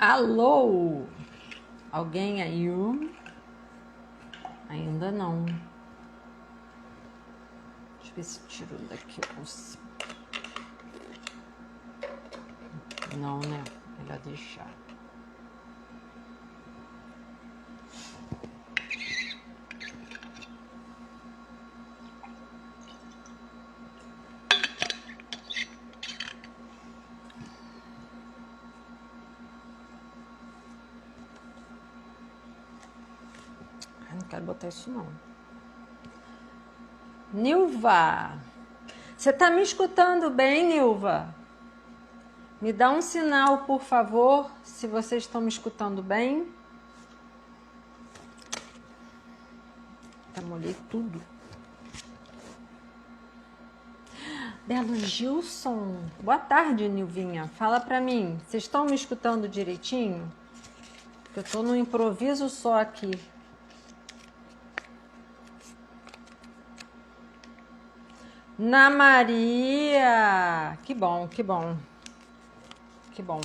Alô? Alguém aí? Ainda não. Deixa eu ver se tiro daqui. Não, né? Melhor deixar. Não quero botar isso não. Nilva, você tá me escutando bem, Nilva? Me dá um sinal, por favor, se vocês estão me escutando bem. Tá, molhei tudo. Belo Gilson, boa tarde, Nilvinha. Fala pra mim, vocês estão me escutando direitinho? Porque eu tô no improviso só aqui. Na Maria, que bom, que bom, que bom.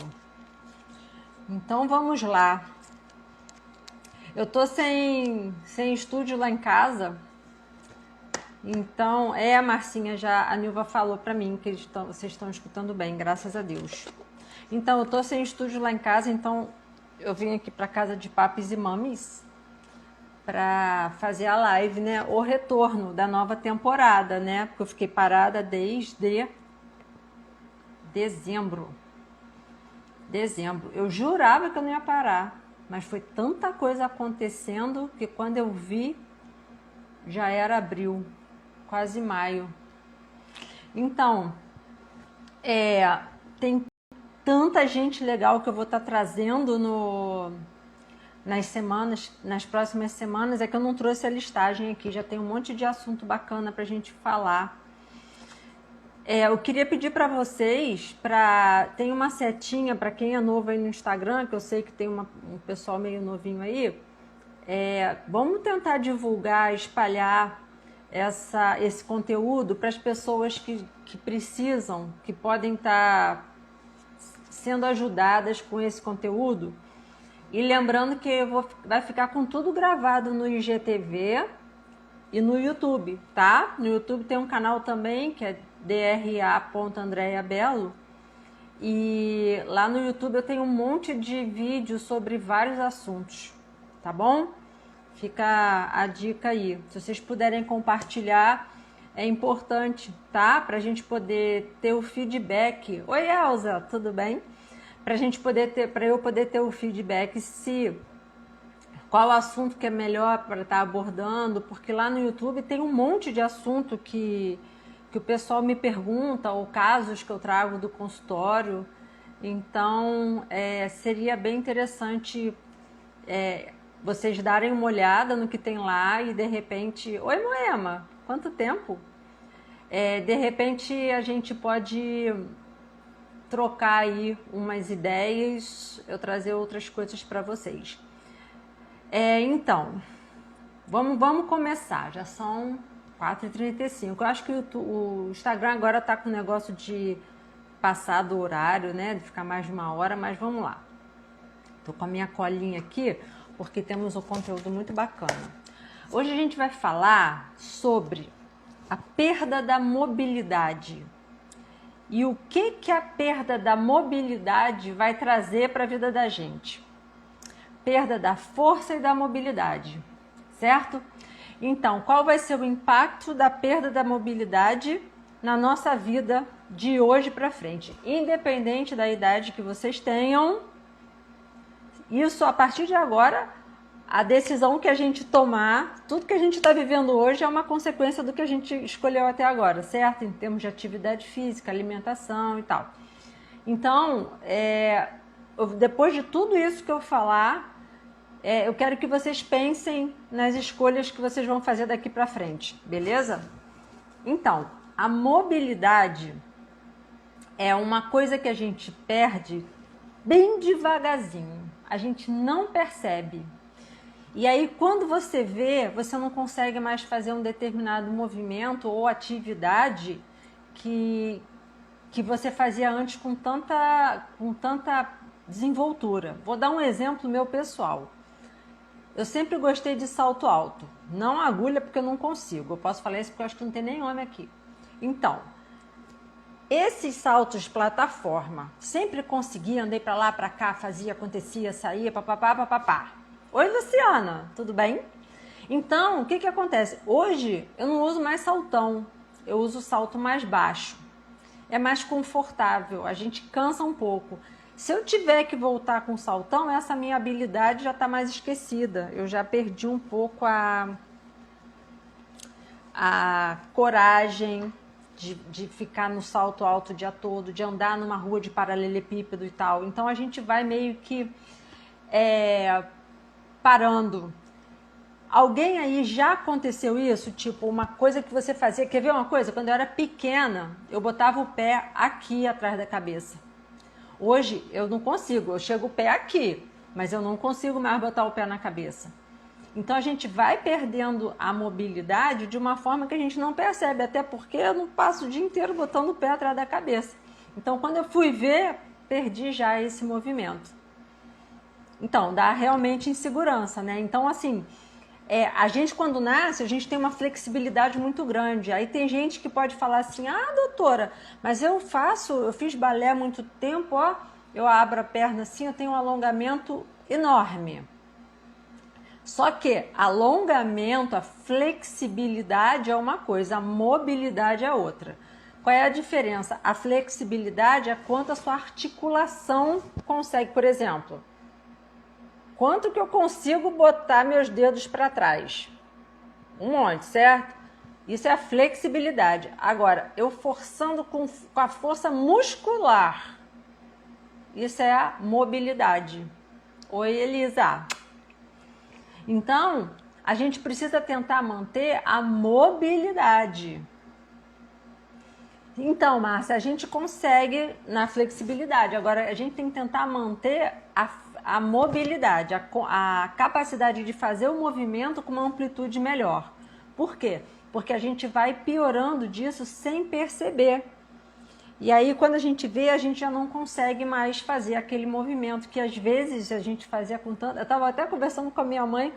Então vamos lá. Eu tô sem estúdio lá em casa. Então, a Marcinha a Nilva falou pra mim que vocês estão escutando bem, graças a Deus. Então, eu tô sem estúdio lá em casa, então eu vim aqui pra casa de papis e mamis para fazer a live, né? O retorno da nova temporada, né? Porque eu fiquei parada desde dezembro. Eu jurava que eu não ia parar, mas foi tanta coisa acontecendo que quando eu vi já era abril, quase maio. Então, tem tanta gente legal que eu vou estar trazendo nas próximas semanas, é que eu não trouxe a listagem aqui, já tem um monte de assunto bacana pra gente falar. Eu queria pedir para vocês, tem uma setinha para quem é novo aí no Instagram, que eu sei que tem um pessoal meio novinho aí, vamos tentar divulgar, espalhar esse conteúdo para as pessoas que precisam, que podem estar sendo ajudadas com esse conteúdo. E lembrando que vai ficar com tudo gravado no IGTV e no YouTube, tá? No YouTube tem um canal também que é dra.andreabello. E lá no YouTube eu tenho um monte de vídeos sobre vários assuntos, tá bom? Fica a dica aí. Se vocês puderem compartilhar, é importante, tá? Pra gente poder ter o feedback. Oi, Elza, tudo bem? Para eu poder ter o feedback qual assunto que é melhor para estar abordando, porque lá no YouTube tem um monte de assunto que o pessoal me pergunta, ou casos que eu trago do consultório. Então, seria bem interessante vocês darem uma olhada no que tem lá e de repente... Oi, Moema, quanto tempo? De repente a gente pode trocar aí umas ideias, eu trazer outras coisas para vocês. Então, vamos começar. Já são 4h35. Eu acho que o Instagram agora tá com o negócio de passar do horário, né? De ficar mais de 1 hora, mas vamos lá. Tô com a minha colinha aqui, porque temos um conteúdo muito bacana. Hoje a gente vai falar sobre a perda da mobilidade. E o que a perda da mobilidade vai trazer para a vida da gente? Perda da força e da mobilidade, certo? Então, qual vai ser o impacto da perda da mobilidade na nossa vida de hoje para frente? Independente da idade que vocês tenham, isso a partir de agora, a decisão que a gente tomar, tudo que a gente está vivendo hoje é uma consequência do que a gente escolheu até agora, certo? Em termos de atividade física, alimentação e tal. Então, depois de tudo isso que eu falar, eu quero que vocês pensem nas escolhas que vocês vão fazer daqui para frente, beleza? Então, a mobilidade é uma coisa que a gente perde bem devagarzinho, a gente não percebe. E aí, quando você vê, você não consegue mais fazer um determinado movimento ou atividade que você fazia antes com tanta desenvoltura. Vou dar um exemplo meu pessoal. Eu sempre gostei de salto alto, não agulha porque eu não consigo. Eu posso falar isso porque eu acho que não tem nem homem aqui. Então, esses saltos plataforma, sempre consegui, andei para lá, para cá, fazia, acontecia, saía, papapá, papapá. Oi, Luciana, tudo bem? Então, o que que acontece? Hoje eu não uso mais saltão, eu uso salto mais baixo. É mais confortável, a gente cansa um pouco. Se eu tiver que voltar com saltão, essa minha habilidade já está mais esquecida. Eu já perdi um pouco a coragem de ficar no salto alto o dia todo, de andar numa rua de paralelepípedo e tal. Então a gente vai meio que parando. Alguém aí já aconteceu isso? Tipo, uma coisa que você fazia... Quer ver uma coisa? Quando eu era pequena, eu botava o pé aqui atrás da cabeça. Hoje eu não consigo, eu chego o pé aqui, mas eu não consigo mais botar o pé na cabeça. Então a gente vai perdendo a mobilidade de uma forma que a gente não percebe, até porque eu não passo o dia inteiro botando o pé atrás da cabeça. Então quando eu fui ver, perdi já esse movimento. Então dá realmente insegurança, né? Então assim, a gente quando nasce, a gente tem uma flexibilidade muito grande. Aí tem gente que pode falar assim, ah, doutora, mas eu fiz balé há muito tempo, ó, eu abro a perna assim, eu tenho um alongamento enorme. Só que alongamento, a flexibilidade é uma coisa, a mobilidade é outra. Qual é a diferença? A flexibilidade é quanto a sua articulação consegue, por exemplo, quanto que eu consigo botar meus dedos para trás? Um monte, certo? Isso é a flexibilidade. Agora, eu forçando com a força muscular, isso é a mobilidade. Oi, Elisa. Então, a gente precisa tentar manter a mobilidade. Então, Márcia, a gente consegue na flexibilidade. Agora, a gente tem que tentar manter a mobilidade, a capacidade de fazer o movimento com uma amplitude melhor. Por quê? Porque a gente vai piorando disso sem perceber. E aí, quando a gente vê, a gente já não consegue mais fazer aquele movimento que às vezes a gente fazia com tanto... Eu estava até conversando com a minha mãe,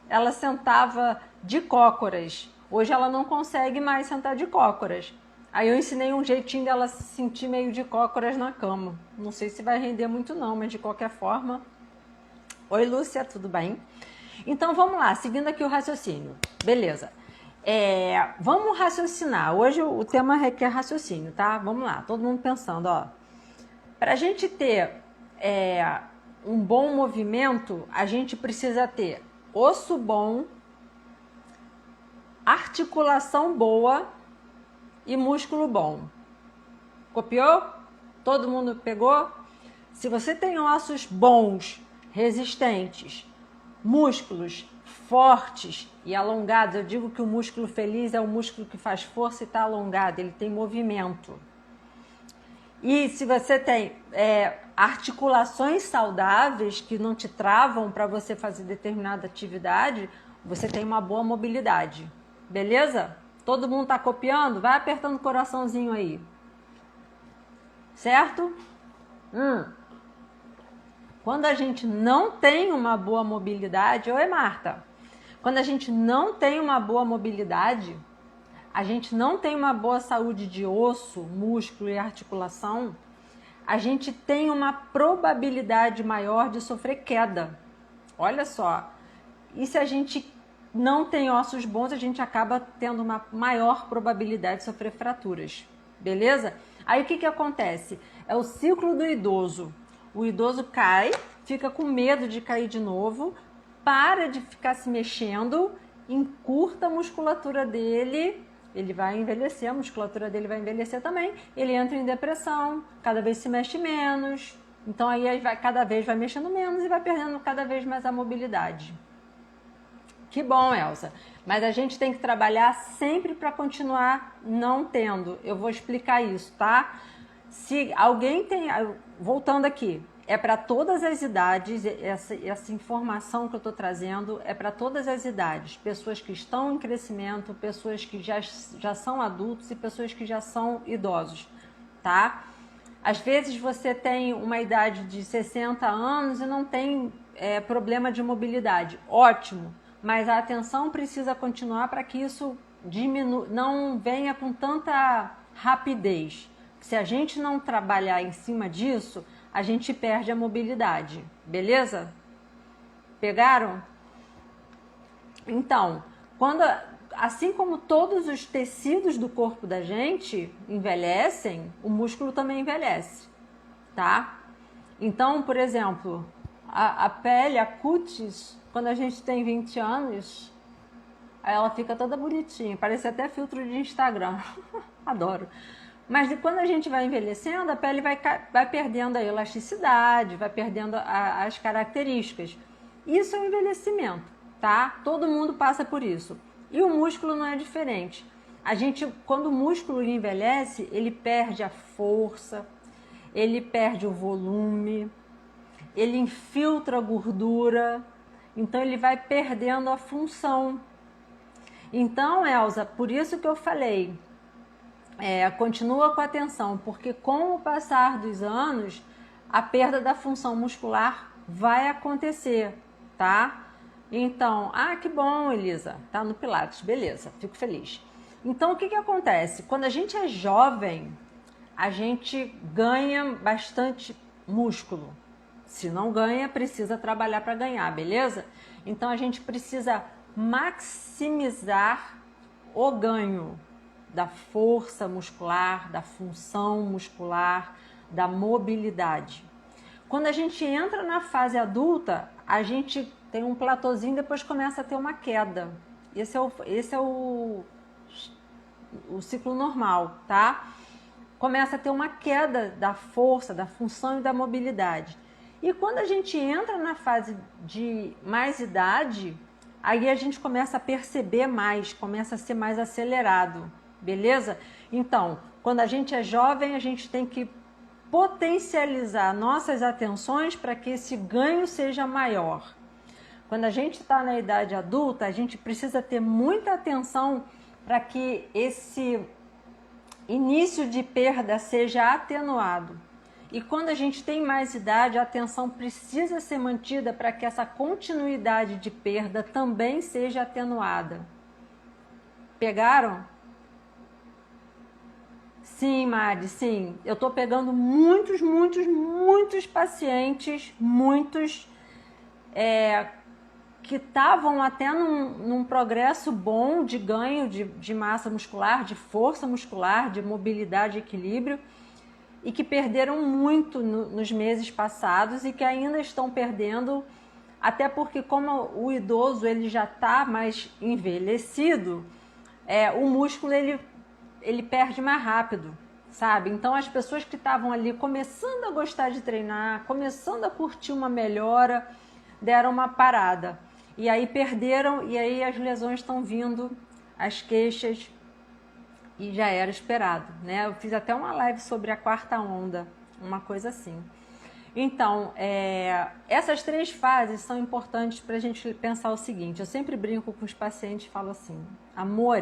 ela sentava de cócoras. Hoje ela não consegue mais sentar de cócoras. Aí eu ensinei um jeitinho dela se sentir meio de cócoras na cama. Não sei se vai render muito não, mas de qualquer forma... Oi, Lúcia, tudo bem? Então, vamos lá, seguindo aqui o raciocínio. Beleza. Vamos raciocinar. Hoje o tema requer raciocínio, tá? Vamos lá, todo mundo pensando, ó. Para a gente ter um bom movimento, a gente precisa ter osso bom, articulação boa e músculo bom. Copiou? Todo mundo pegou? Se você tem ossos bons, resistentes, músculos fortes e alongados, eu digo que o músculo feliz é o músculo que faz força e está alongado, ele tem movimento. E se você tem articulações saudáveis que não te travam para você fazer determinada atividade, você tem uma boa mobilidade. Beleza? Todo mundo está copiando? Vai apertando o coraçãozinho aí. Certo? Quando a gente não tem uma boa mobilidade... Oi, Marta. Quando a gente não tem uma boa mobilidade, a gente não tem uma boa saúde de osso, músculo e articulação, a gente tem uma probabilidade maior de sofrer queda. Olha só. E se a gente não tem ossos bons, a gente acaba tendo uma maior probabilidade de sofrer fraturas. Beleza? Aí o que acontece? É o ciclo do idoso. O idoso cai, fica com medo de cair de novo, para de ficar se mexendo, encurta a musculatura dele, ele vai envelhecer, a musculatura dele vai envelhecer também, ele entra em depressão, cada vez se mexe menos, então aí cada vez vai mexendo menos e vai perdendo cada vez mais a mobilidade. Que bom, Elsa, mas a gente tem que trabalhar sempre para continuar não tendo. Eu vou explicar isso, tá? Se alguém tem... Voltando aqui, é para todas as idades, essa informação que eu estou trazendo é para todas as idades. Pessoas que estão em crescimento, pessoas que já são adultos e pessoas que já são idosos, tá? Às vezes você tem uma idade de 60 anos e não tem problema de mobilidade. Ótimo, mas a atenção precisa continuar para que isso não venha com tanta rapidez. Se a gente não trabalhar em cima disso, a gente perde a mobilidade, beleza? Pegaram? Então, assim como todos os tecidos do corpo da gente envelhecem, o músculo também envelhece, tá? Então, por exemplo, a pele, a cutis, quando a gente tem 20 anos, ela fica toda bonitinha, parece até filtro de Instagram. Adoro. Mas quando a gente vai envelhecendo, a pele vai perdendo a elasticidade, vai perdendo as características. Isso é um envelhecimento, tá? Todo mundo passa por isso. E o músculo não é diferente. Quando o músculo envelhece, ele perde a força, ele perde o volume, ele infiltra a gordura, então ele vai perdendo a função. Então, Elza, por isso que eu falei, continua com atenção, porque com o passar dos anos, a perda da função muscular vai acontecer, tá? Então, que bom, Elisa, tá no Pilates, beleza, fico feliz. Então, o que acontece? Quando a gente é jovem, a gente ganha bastante músculo. Se não ganha, precisa trabalhar para ganhar, beleza? Então, a gente precisa maximizar o ganho da força muscular, da função muscular, da mobilidade. Quando a gente entra na fase adulta, a gente tem um platôzinho, depois começa a ter uma queda. Esse é o ciclo normal, tá? Começa a ter uma queda da força, da função e da mobilidade. E quando a gente entra na fase de mais idade, aí a gente começa a perceber mais, começa a ser mais acelerado, beleza? Então, quando a gente é jovem, a gente tem que potencializar nossas atenções para que esse ganho seja maior. Quando a gente está na idade adulta, a gente precisa ter muita atenção para que esse início de perda seja atenuado. E quando a gente tem mais idade, a atenção precisa ser mantida para que essa continuidade de perda também seja atenuada. Pegaram? Sim, Mari, sim. Eu estou pegando muitos pacientes, que estavam até num progresso bom de ganho de massa muscular, de força muscular, de mobilidade e equilíbrio, e que perderam muito nos meses passados e que ainda estão perdendo, até porque como o idoso ele já está mais envelhecido, o músculo ele perde mais rápido, sabe? Então as pessoas que estavam ali começando a gostar de treinar, começando a curtir uma melhora, deram uma parada. E aí perderam, e aí as lesões estão vindo, as queixas, e já era esperado, né? Eu fiz até uma live sobre a quarta onda, uma coisa assim. Então, essas 3 fases são importantes para a gente pensar o seguinte. Eu sempre brinco com os pacientes e falo assim: amor,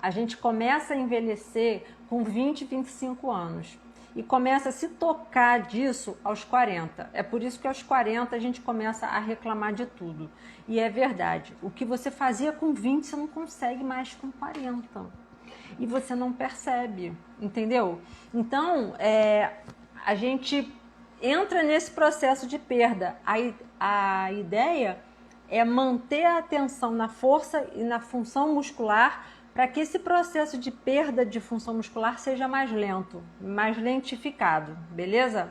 a gente começa a envelhecer com 20, 25 anos e começa a se tocar disso aos 40. É por isso que aos 40 a gente começa a reclamar de tudo. E é verdade, o que você fazia com 20 você não consegue mais com 40. E você não percebe, entendeu? Então, a gente entra nesse processo de perda. A ideia é manter a atenção na força e na função muscular para que esse processo de perda de função muscular seja mais lento, mais lentificado, beleza?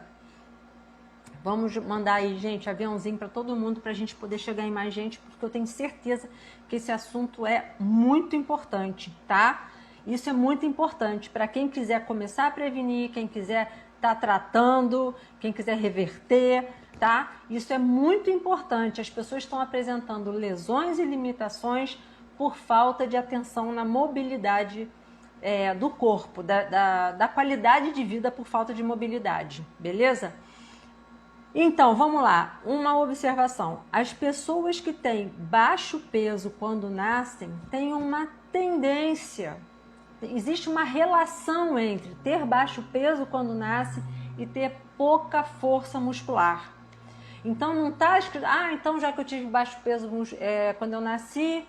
Vamos mandar aí, gente, aviãozinho para todo mundo para a gente poder chegar em mais gente, porque eu tenho certeza que esse assunto é muito importante, tá? Isso é muito importante para quem quiser começar a prevenir, quem quiser estar tratando, quem quiser reverter, tá? Isso é muito importante. As pessoas estão apresentando lesões e limitações por falta de atenção na mobilidade do corpo, da qualidade de vida por falta de mobilidade, beleza? Então, vamos lá, uma observação. As pessoas que têm baixo peso quando nascem têm uma tendência, existe uma relação entre ter baixo peso quando nasce e ter pouca força muscular. Então não está escrito, então já que eu tive baixo peso quando eu nasci,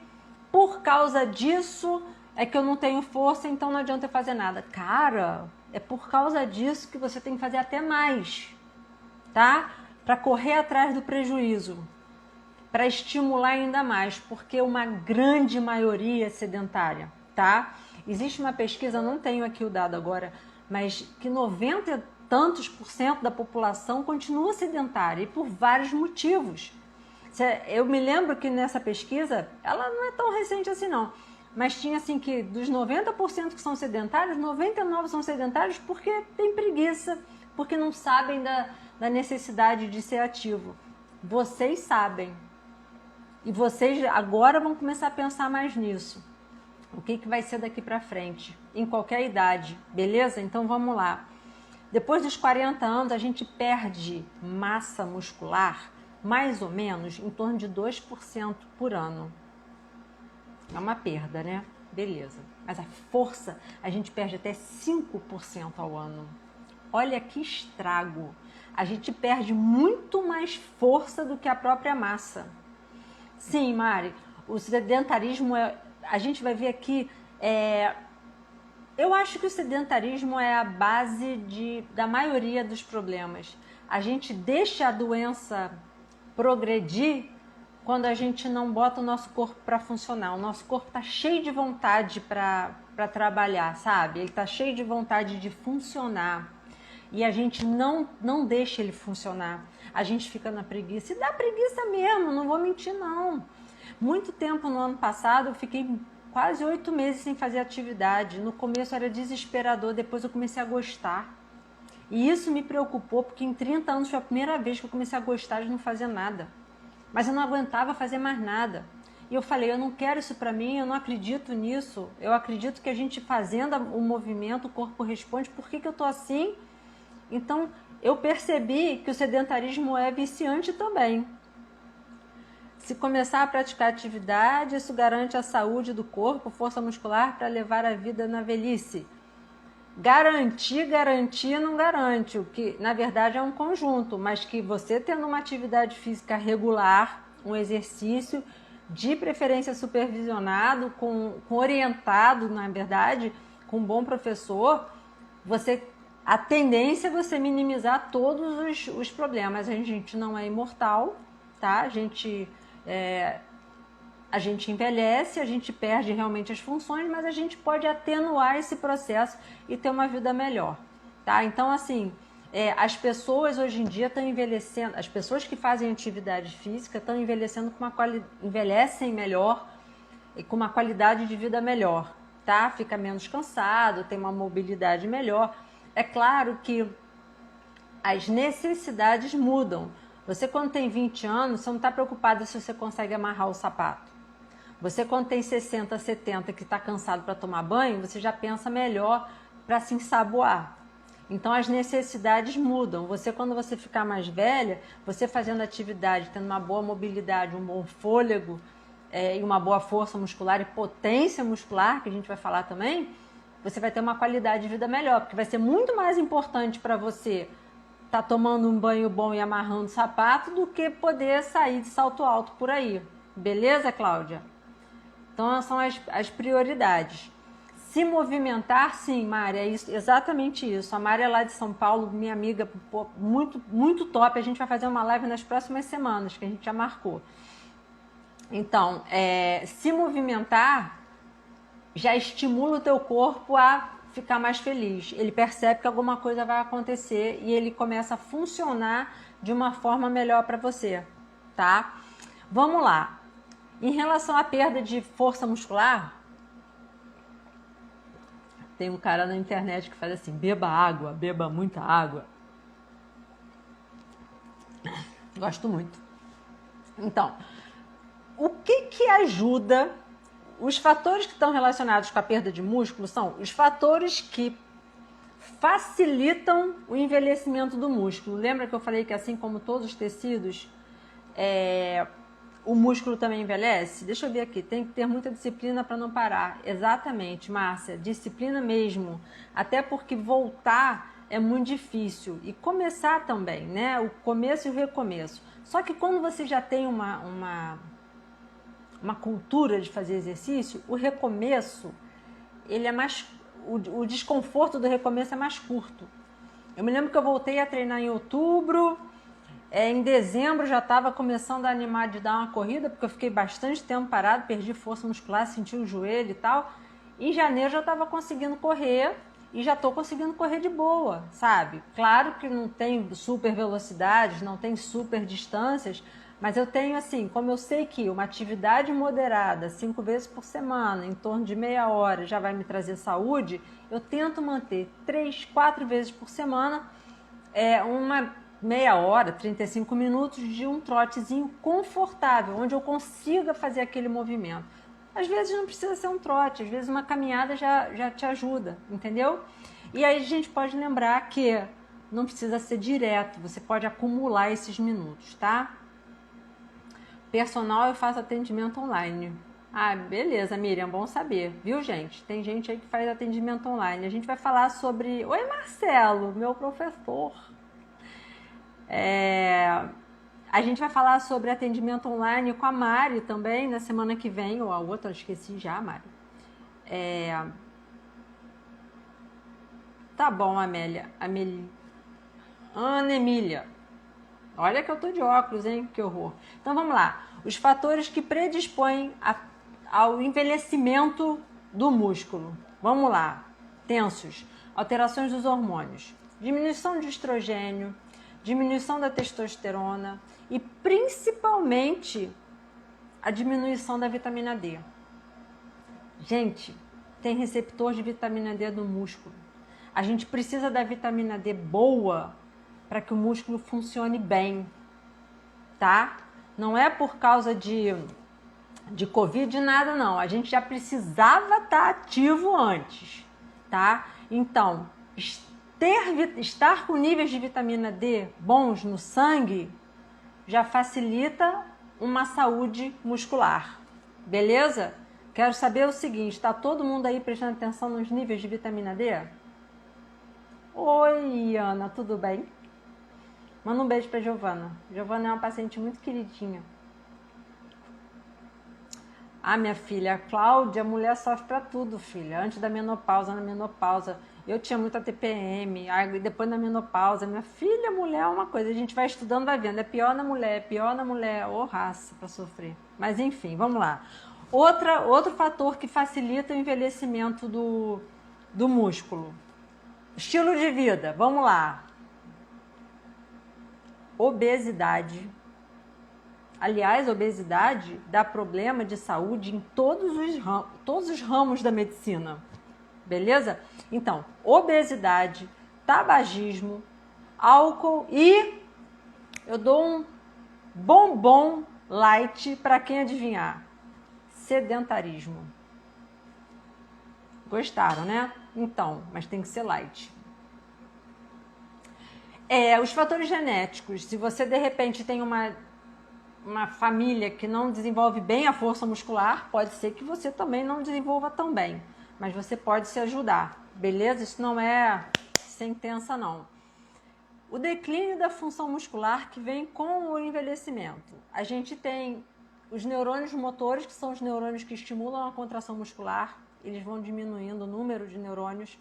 por causa disso é que eu não tenho força, então não adianta eu fazer nada. Cara, é por causa disso que você tem que fazer até mais, tá? Para correr atrás do prejuízo, para estimular ainda mais, porque uma grande maioria é sedentária, tá? Existe uma pesquisa, não tenho aqui o dado agora, mas que 90 e tantos por cento da população continua sedentária e por vários motivos. Eu me lembro que nessa pesquisa, ela não é tão recente assim não, mas tinha assim que dos 90% que são sedentários, 99% são sedentários porque tem preguiça, porque não sabem da necessidade de ser ativo. Vocês sabem. E vocês agora vão começar a pensar mais nisso. O que vai ser daqui para frente, em qualquer idade, beleza? Então vamos lá. Depois dos 40 anos, a gente perde massa muscular, mais ou menos, em torno de 2% por ano. É uma perda, né? Beleza. Mas a força, a gente perde até 5% ao ano. Olha que estrago. A gente perde muito mais força do que a própria massa. Sim, Mari, o sedentarismo, a gente vai ver aqui, eu acho que o sedentarismo é a base da maioria dos problemas. A gente deixa a doença progredir quando a gente não bota o nosso corpo para funcionar. O nosso corpo está cheio de vontade para trabalhar, sabe? Ele está cheio de vontade de funcionar. E a gente não deixa ele funcionar. A gente fica na preguiça. E dá preguiça mesmo, não vou mentir não. Muito tempo no ano passado eu fiquei quase 8 meses sem fazer atividade. No começo era desesperador, depois eu comecei a gostar. E isso me preocupou, porque em 30 anos foi a primeira vez que eu comecei a gostar de não fazer nada. Mas eu não aguentava fazer mais nada. E eu falei, eu não quero isso para mim, eu não acredito nisso. Eu acredito que a gente fazendo o movimento, o corpo responde. Por que eu tô assim? Então, eu percebi que o sedentarismo é viciante também. Se começar a praticar atividade, isso garante a saúde do corpo, força muscular para levar a vida na velhice. Garantir não garante, o que na verdade é um conjunto, mas que você tendo uma atividade física regular, um exercício, de preferência supervisionado, com orientado, na verdade, com um bom professor, a tendência é você minimizar todos os problemas. A gente não é imortal, tá? A gente envelhece, a gente perde realmente as funções, mas a gente pode atenuar esse processo e ter uma vida melhor, tá? Então, assim, as pessoas hoje em dia estão envelhecendo, as pessoas que fazem atividade física estão envelhecendo envelhecem melhor e com uma qualidade de vida melhor, tá? Fica menos cansado, tem uma mobilidade melhor. É claro que as necessidades mudam. Você, quando tem 20 anos, você não está preocupado se você consegue amarrar o sapato. Você, quando tem 60, 70, que está cansado para tomar banho, você já pensa melhor para se ensaboar. Então, as necessidades mudam. Você, quando você ficar mais velha, você fazendo atividade, tendo uma boa mobilidade, um bom fôlego e uma boa força muscular e potência muscular, que a gente vai falar também, você vai ter uma qualidade de vida melhor, porque vai ser muito mais importante para você estar tomando um banho bom e amarrando o sapato do que poder sair de salto alto por aí. Beleza, Cláudia? Então, são as prioridades. Se movimentar, sim, Mari, é isso, exatamente isso. A Mari é lá de São Paulo, minha amiga, muito, muito top. A gente vai fazer uma live nas próximas semanas, que a gente já marcou. Então, se movimentar já estimula o teu corpo a ficar mais feliz. Ele percebe que alguma coisa vai acontecer e ele começa a funcionar de uma forma melhor para você, tá? Vamos lá. Em relação à perda de força muscular, tem um cara na internet que faz assim, beba água, beba muita água. Gosto muito. Então, o que ajuda? Os fatores que estão relacionados com a perda de músculo são os fatores que facilitam o envelhecimento do músculo. Lembra que eu falei que assim como todos os tecidos, o músculo também envelhece? Deixa eu ver aqui, tem que ter muita disciplina para não parar. Exatamente, Márcia, disciplina mesmo. Até porque voltar é muito difícil. E começar também, né? O começo e o recomeço. Só que quando você já tem uma cultura de fazer exercício, o recomeço, ele é mais... O desconforto do recomeço é mais curto. Eu me lembro que eu voltei a treinar em outubro, em dezembro já estava começando a animar de dar uma corrida, porque eu fiquei bastante tempo parado, perdi força muscular, senti o joelho e tal. Em janeiro já estava conseguindo correr e já estou conseguindo correr de boa, sabe? Claro que não tem super velocidades, não tem super distâncias, mas eu tenho assim, como eu sei que uma atividade moderada, 5 vezes por semana, em torno de meia hora, já vai me trazer saúde, eu tento manter 3, 4 vezes por semana, uma meia hora, 35 minutos de um trotezinho confortável, onde eu consiga fazer aquele movimento. Às vezes não precisa ser um trote, às vezes uma caminhada já te ajuda, entendeu? E aí a gente pode lembrar que não precisa ser direto, você pode acumular esses minutos, tá? Personal, eu faço atendimento online. Ah, beleza, Miriam, bom saber, viu, gente? Tem gente aí que faz atendimento online. A gente vai falar sobre... Oi, Marcelo, meu professor. A gente vai falar sobre atendimento online com a Mari também, na semana que vem, ou a outra, eu esqueci já, Mari. Tá bom, Amélia. Ana Emília. Olha que eu tô de óculos, hein? Que horror. Então vamos lá. Os fatores que predispõem ao envelhecimento do músculo. Vamos lá. Tensos. Alterações dos hormônios. Diminuição de estrogênio. Diminuição da testosterona. E principalmente a diminuição da vitamina D. Gente, tem receptor de vitamina D no músculo. A gente precisa da vitamina D boa para que o músculo funcione bem, tá? Não é por causa de Covid nada, não. A gente já precisava estar ativo antes, tá? Então, estar com níveis de vitamina D bons no sangue já facilita uma saúde muscular, beleza? Quero saber o seguinte, está todo mundo aí prestando atenção nos níveis de vitamina D? Oi, Ana, tudo bem? Manda um beijo pra Giovana. Giovana é uma paciente muito queridinha. Ah, minha filha, a Cláudia, mulher sofre pra tudo, filha. Antes da menopausa, na menopausa, eu tinha muita TPM, aí depois da menopausa, minha filha, mulher é uma coisa, a gente vai estudando, vai vendo, é pior na mulher, ô raça pra sofrer. Mas enfim, vamos lá. Outro fator que facilita o envelhecimento do músculo. Estilo de vida, vamos lá. Obesidade. Aliás, obesidade dá problema de saúde em todos os ramos da medicina, beleza? Então, obesidade, tabagismo, álcool e eu dou um bombom light para quem adivinhar. Sedentarismo. Gostaram, né? Então, mas tem que ser light. Os fatores genéticos. Se você de repente tem uma família que não desenvolve bem a força muscular, pode ser que você também não desenvolva tão bem, mas você pode se ajudar, beleza? Isso não é sentença, não. O declínio da função muscular que vem com o envelhecimento. A gente tem os neurônios motores, que são os neurônios que estimulam a contração muscular, eles vão diminuindo o número de neurônios.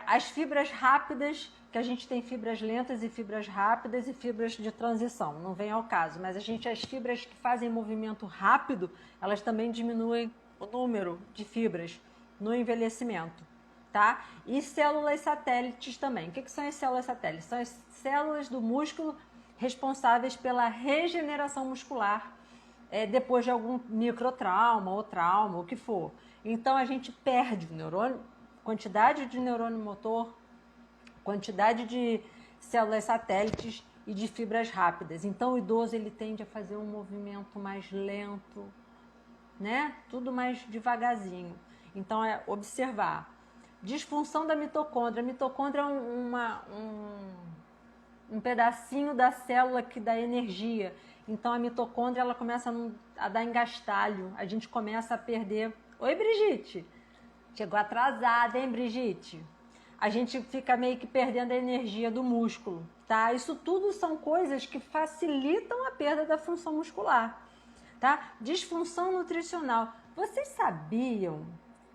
As fibras rápidas, que a gente tem fibras lentas e fibras rápidas e fibras de transição, não vem ao caso, mas as fibras que fazem movimento rápido, elas também diminuem o número de fibras no envelhecimento, tá? E células satélites também. O que são as células satélites? São as células do músculo responsáveis pela regeneração muscular depois de algum microtrauma ou trauma, o que for. Então a gente perde o neurônio, quantidade de neurônio motor, quantidade de células satélites e de fibras rápidas. Então o idoso ele tende a fazer um movimento mais lento, né? Tudo mais devagarzinho. Então observar. Disfunção da mitocôndria. A mitocôndria é um pedacinho da célula que dá energia. Então a mitocôndria ela começa a dar engastalho. A gente começa a perder... Oi, Brigitte. Chegou atrasada, hein, Brigitte? a gente fica meio que perdendo a energia do músculo, tá? Isso tudo são coisas que facilitam a perda da função muscular, tá? Disfunção nutricional. Vocês sabiam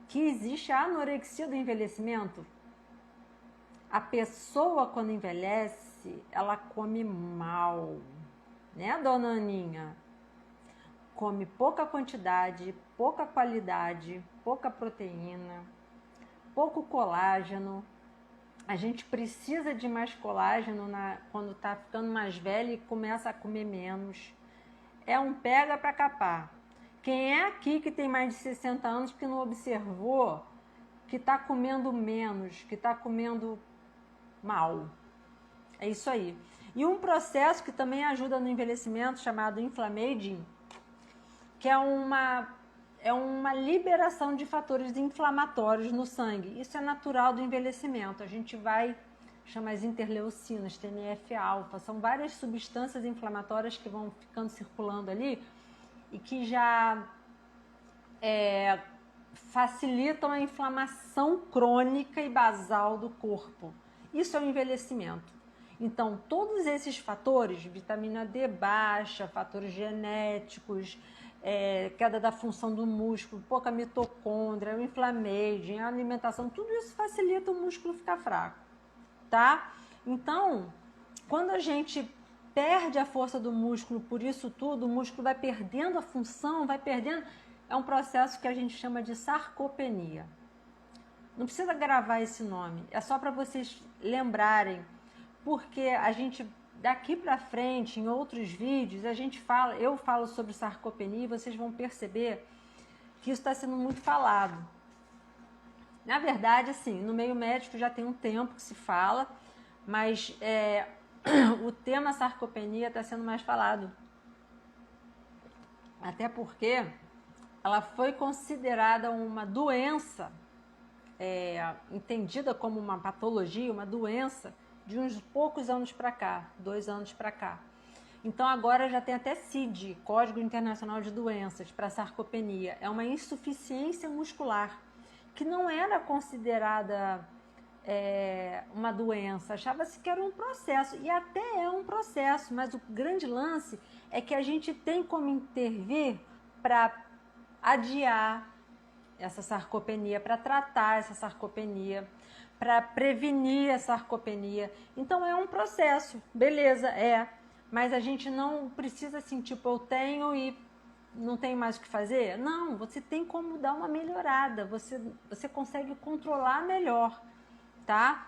que existe a anorexia do envelhecimento? A pessoa, quando envelhece, ela come mal, né, dona Aninha? Come pouca quantidade, pouca qualidade, pouca proteína, pouco colágeno. A gente precisa de mais colágeno quando tá ficando mais velho e começa a comer menos. É um pega para capar. Quem é aqui que tem mais de 60 anos que não observou que está comendo menos, que está comendo mal? É isso aí. E um processo que também ajuda no envelhecimento, chamado inflammaging, que é uma liberação de fatores inflamatórios no sangue. Isso é natural do envelhecimento. A gente chama as interleucinas, TNF-alfa, são várias substâncias inflamatórias que vão ficando circulando ali e que já facilitam a inflamação crônica e basal do corpo. Isso é o envelhecimento. Então, todos esses fatores, vitamina D baixa, fatores genéticos, queda da função do músculo, pouca mitocôndria, o inflammaging, a alimentação, tudo isso facilita o músculo ficar fraco, tá? Então, quando a gente perde a força do músculo por isso tudo, o músculo vai perdendo a função, vai perdendo. É um processo que a gente chama de sarcopenia. Não precisa gravar esse nome, é só para vocês lembrarem, porque a gente daqui para frente, em outros vídeos, eu falo sobre sarcopenia e vocês vão perceber que isso está sendo muito falado. Na verdade, assim, no meio médico já tem um tempo que se fala, mas o tema sarcopenia está sendo mais falado. Até porque ela foi considerada uma doença, entendida como uma patologia, uma doença, de uns poucos anos para cá, 2 anos para cá. Então agora já tem até CID, Código Internacional de Doenças, para sarcopenia. É uma insuficiência muscular, que não era considerada uma doença, achava-se que era um processo, e até é um processo, mas o grande lance é que a gente tem como intervir para adiar essa sarcopenia, para tratar essa sarcopenia, para prevenir a sarcopenia. Então é um processo, beleza, mas a gente não precisa assim, tipo, eu tenho e não tenho mais o que fazer. Não, você tem como dar uma melhorada, você consegue controlar melhor, tá?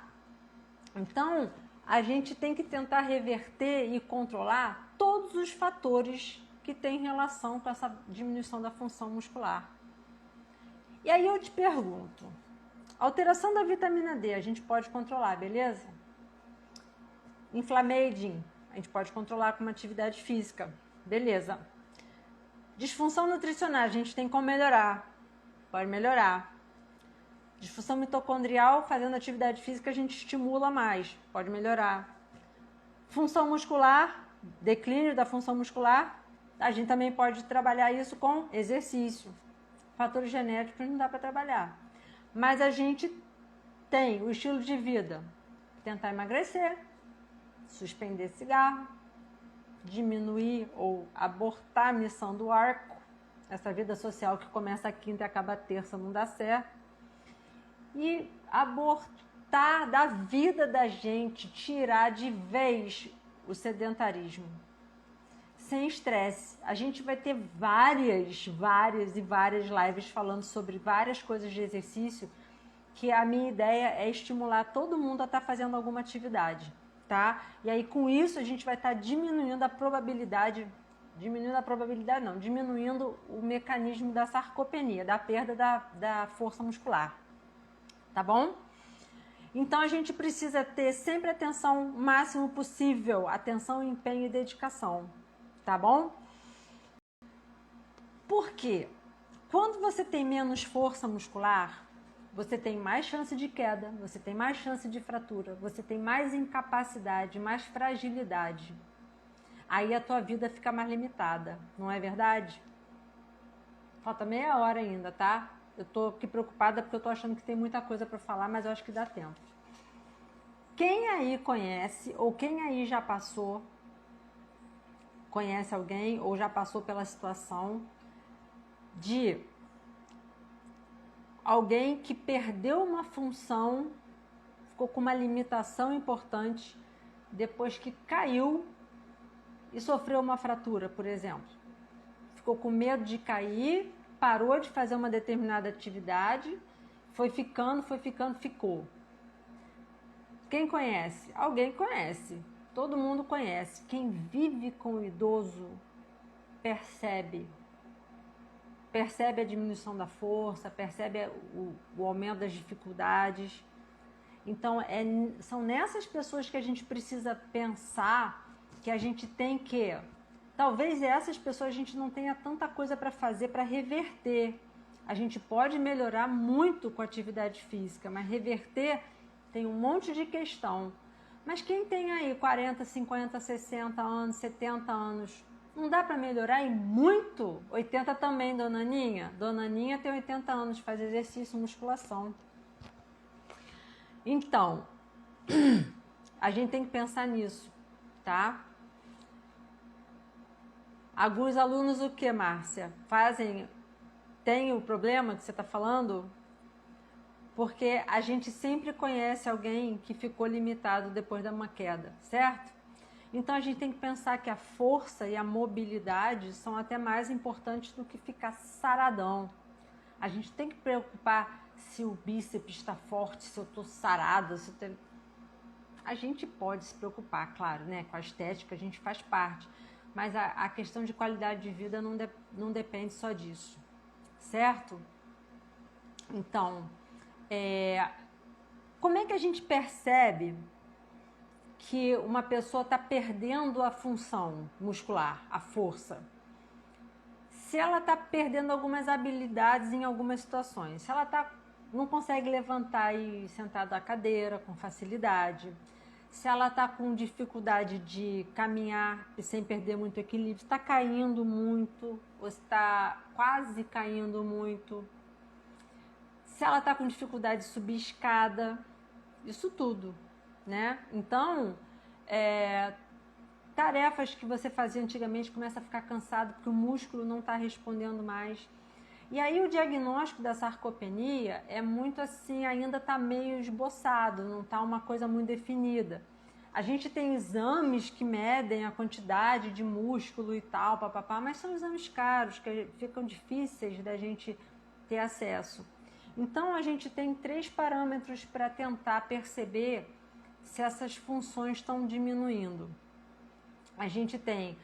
Então a gente tem que tentar reverter e controlar todos os fatores que têm relação com essa diminuição da função muscular. E aí eu te pergunto, alteração da vitamina D a gente pode controlar, beleza? Inflammaging, a gente pode controlar com uma atividade física, beleza? Disfunção nutricional, a gente tem como melhorar, pode melhorar. Disfunção mitocondrial, fazendo atividade física a gente estimula mais, pode melhorar. Função muscular, declínio da função muscular, a gente também pode trabalhar isso com exercício. Fatores genéticos não dá para trabalhar. Mas a gente tem o estilo de vida, tentar emagrecer, suspender cigarro, diminuir ou abortar a missão do arco, essa vida social que começa a quinta e acaba a terça não dá certo, e abortar da vida da gente, tirar de vez o sedentarismo. Sem estresse. A gente vai ter várias lives falando sobre várias coisas de exercício, que a minha ideia é estimular todo mundo a estar fazendo alguma atividade, tá? E aí com isso a gente vai estar diminuindo o mecanismo da sarcopenia, da perda da força muscular, tá bom? Então a gente precisa ter sempre atenção o máximo possível, atenção, empenho e dedicação. Tá bom? Por quê? Quando você tem menos força muscular, você tem mais chance de queda, você tem mais chance de fratura, você tem mais incapacidade, mais fragilidade. Aí a tua vida fica mais limitada, não é verdade? Falta meia hora ainda, tá? Eu tô aqui preocupada porque eu tô achando que tem muita coisa para falar, mas eu acho que dá tempo. Quem aí conhece, ou quem aí já passou, conhece alguém, ou já passou pela situação de alguém que perdeu uma função, ficou com uma limitação importante, depois que caiu e sofreu uma fratura, por exemplo. Ficou com medo de cair, parou de fazer uma determinada atividade, foi ficando, ficou. Quem conhece? Alguém conhece. Todo mundo conhece. Quem vive com o idoso percebe. Percebe a diminuição da força, percebe o aumento das dificuldades. Então, são nessas pessoas que a gente precisa pensar que a gente tem que... Talvez essas pessoas a gente não tenha tanta coisa para fazer para reverter. A gente pode melhorar muito com a atividade física, mas reverter tem um monte de questão. Mas quem tem aí 40, 50, 60 anos, 70 anos, não dá para melhorar em muito? 80 também, dona Aninha. Dona Aninha tem 80 anos, faz exercício, musculação. Então, a gente tem que pensar nisso, tá? Alguns alunos o que, Márcia? Tem o problema que você está falando? Porque a gente sempre conhece alguém que ficou limitado depois de uma queda, certo? Então a gente tem que pensar que a força e a mobilidade são até mais importantes do que ficar saradão. A gente tem que preocupar se o bíceps está forte, se eu estou sarada, se eu tenho... A gente pode se preocupar, claro, né? Com a estética a gente faz parte, mas a questão de qualidade de vida não depende só disso, certo? Então, como é que a gente percebe que uma pessoa está perdendo a função muscular, a força? Se ela está perdendo algumas habilidades em algumas situações, se ela não consegue levantar e sentar da cadeira com facilidade, se ela está com dificuldade de caminhar sem perder muito equilíbrio, está caindo muito ou está quase caindo muito, se ela está com dificuldade de subir escada, isso tudo, né? Então, tarefas que você fazia antigamente começa a ficar cansado porque o músculo não está respondendo mais. E aí o diagnóstico da sarcopenia é muito assim, ainda está meio esboçado, não está uma coisa muito definida. A gente tem exames que medem a quantidade de músculo e tal, papapá, mas são exames caros, que ficam difíceis da gente ter acesso. Então a gente tem 3 parâmetros para tentar perceber se essas funções estão diminuindo. A gente tem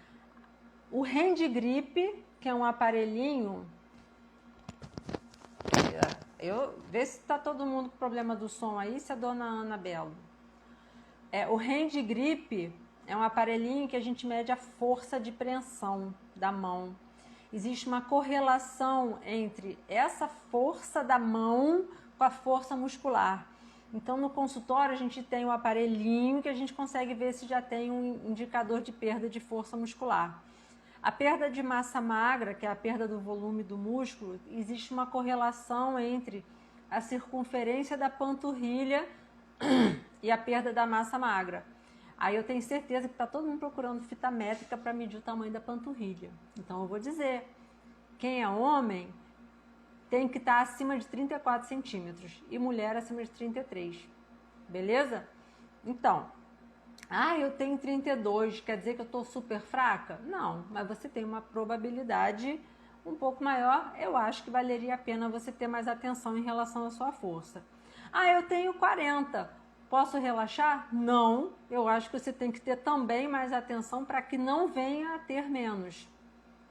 o hand grip, que é um aparelhinho... Vê se está todo mundo com problema do som aí, se a dona Ana Belo. O hand grip é um aparelhinho que a gente mede a força de preensão da mão. Existe uma correlação entre essa força da mão com a força muscular. Então, no consultório, a gente tem um aparelhinho que a gente consegue ver se já tem um indicador de perda de força muscular. A perda de massa magra, que é a perda do volume do músculo, existe uma correlação entre a circunferência da panturrilha e a perda da massa magra. Aí eu tenho certeza que está todo mundo procurando fita métrica para medir o tamanho da panturrilha. Então eu vou dizer, quem é homem tem que estar acima de 34 centímetros e mulher acima de 33, beleza? Então... eu tenho 32, quer dizer que eu estou super fraca? Não, mas você tem uma probabilidade um pouco maior. Eu acho que valeria a pena você ter mais atenção em relação à sua força. Eu tenho 40, posso relaxar? Não, eu acho que você tem que ter também mais atenção para que não venha a ter menos,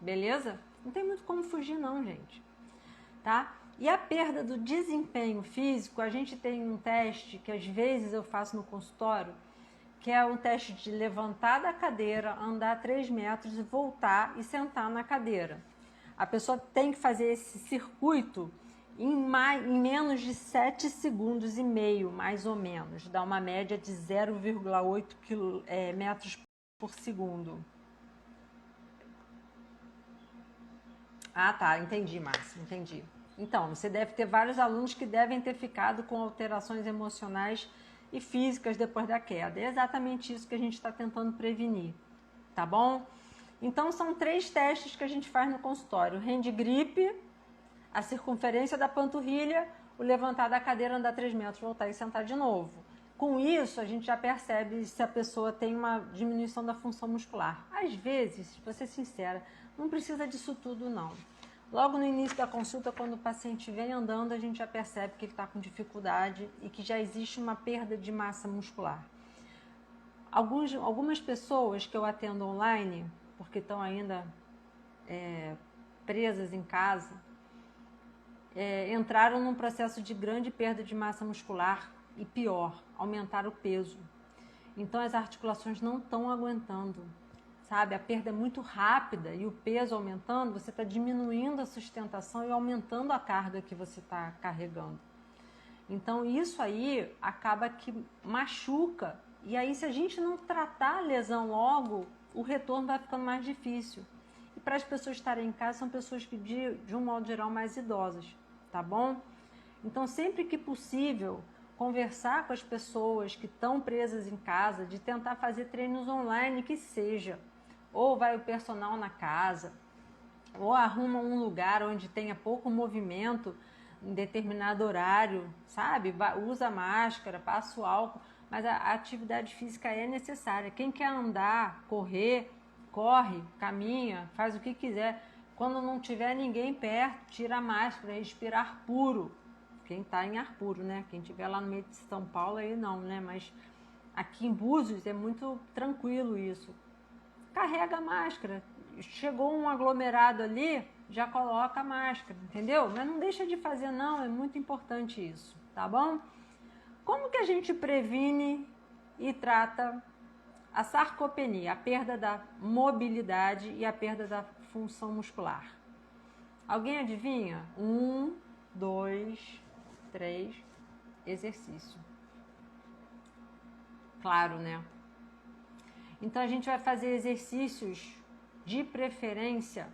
beleza? Não tem muito como fugir não, gente, tá? E a perda do desempenho físico, a gente tem um teste que às vezes eu faço no consultório, que é um teste de levantar da cadeira, andar 3 metros e voltar e sentar na cadeira. A pessoa tem que fazer esse circuito em menos de 7 segundos e meio, mais ou menos. Dá uma média de 0,8 metros por segundo. Tá, entendi, Márcia, entendi. Então, você deve ter vários alunos que devem ter ficado com alterações emocionais e físicas depois da queda. É exatamente isso que a gente está tentando prevenir, tá bom? Então são 3 testes que a gente faz no consultório: o hand grip, a circunferência da panturrilha, o levantar da cadeira, andar 3 metros, voltar e sentar de novo. Com isso, a gente já percebe se a pessoa tem uma diminuição da função muscular. Às vezes, vou ser sincera, não precisa disso tudo não. Logo no início da consulta, quando o paciente vem andando, a gente já percebe que ele está com dificuldade e que já existe uma perda de massa muscular. Algumas pessoas que eu atendo online, porque estão ainda presas em casa, entraram num processo de grande perda de massa muscular e pior, aumentar o peso. Então as articulações não estão aguentando, sabe? A perda é muito rápida e o peso aumentando, você está diminuindo a sustentação e aumentando a carga que você está carregando. Então isso aí acaba que machuca. E aí, se a gente não tratar a lesão logo, o retorno vai ficando mais difícil. E para as pessoas estarem em casa, são pessoas que de um modo geral mais idosas, tá bom? Então sempre que possível, conversar com as pessoas que estão presas em casa, de tentar fazer treinos online que seja. Ou vai o personal na casa, ou arruma um lugar onde tenha pouco movimento em determinado horário, sabe? Usa máscara, passa o álcool, mas a atividade física é necessária. Quem quer andar, correr, corre, caminha, faz o que quiser. Quando não tiver ninguém perto, tira a máscara, respira ar puro. Quem está em ar puro, né? Quem estiver lá no meio de São Paulo, aí não, né? Mas aqui em Búzios é muito tranquilo isso. Carrega a máscara. Chegou um aglomerado ali, já coloca a máscara, entendeu? Mas não deixa de fazer não, é muito importante isso, tá bom? Como que a gente previne e trata a sarcopenia, a perda da mobilidade e a perda da função muscular? Alguém adivinha? 1, 2, 3, exercício. Claro, né? Então a gente vai fazer exercícios de preferência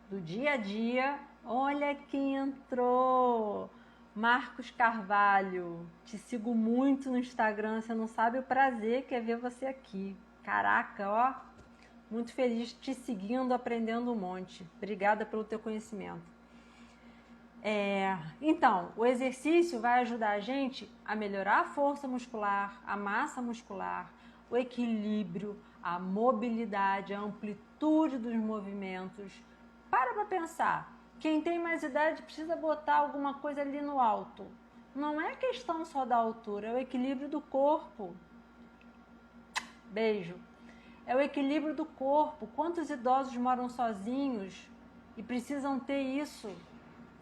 do dia a dia. Olha quem entrou! Marcos Carvalho. Te sigo muito no Instagram, você não sabe o prazer que é ver você aqui. Caraca, ó, muito feliz te seguindo, aprendendo um monte. Obrigada pelo teu conhecimento. Então, o exercício vai ajudar a gente a melhorar a força muscular, a massa muscular, o equilíbrio, a mobilidade, a amplitude dos movimentos. Para pensar, quem tem mais idade precisa botar alguma coisa ali no alto. Não é questão só da altura, é o equilíbrio do corpo. Beijo. É o equilíbrio do corpo. Quantos idosos moram sozinhos e precisam ter isso?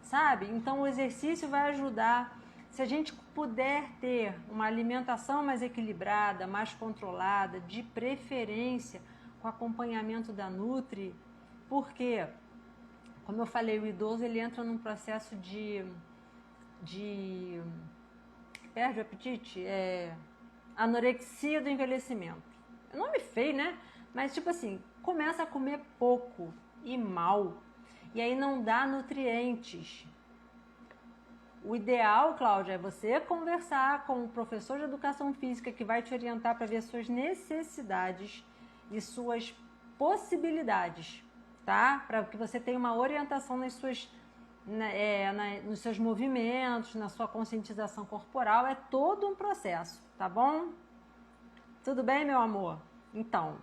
Sabe? Então o exercício vai ajudar. Se a gente puder ter uma alimentação mais equilibrada, mais controlada, de preferência com acompanhamento da Nutri, porque, como eu falei, o idoso ele entra num processo de perde o apetite, anorexia do envelhecimento. É nome feio, né? Mas tipo assim, começa a comer pouco e mal. E aí não dá nutrientes. O ideal, Cláudia, é você conversar com o professor de educação física que vai te orientar para ver suas necessidades e suas possibilidades, tá? Para que você tenha uma orientação nas suas, nos seus movimentos, na sua conscientização corporal. É todo um processo, tá bom? Tudo bem, meu amor? Então,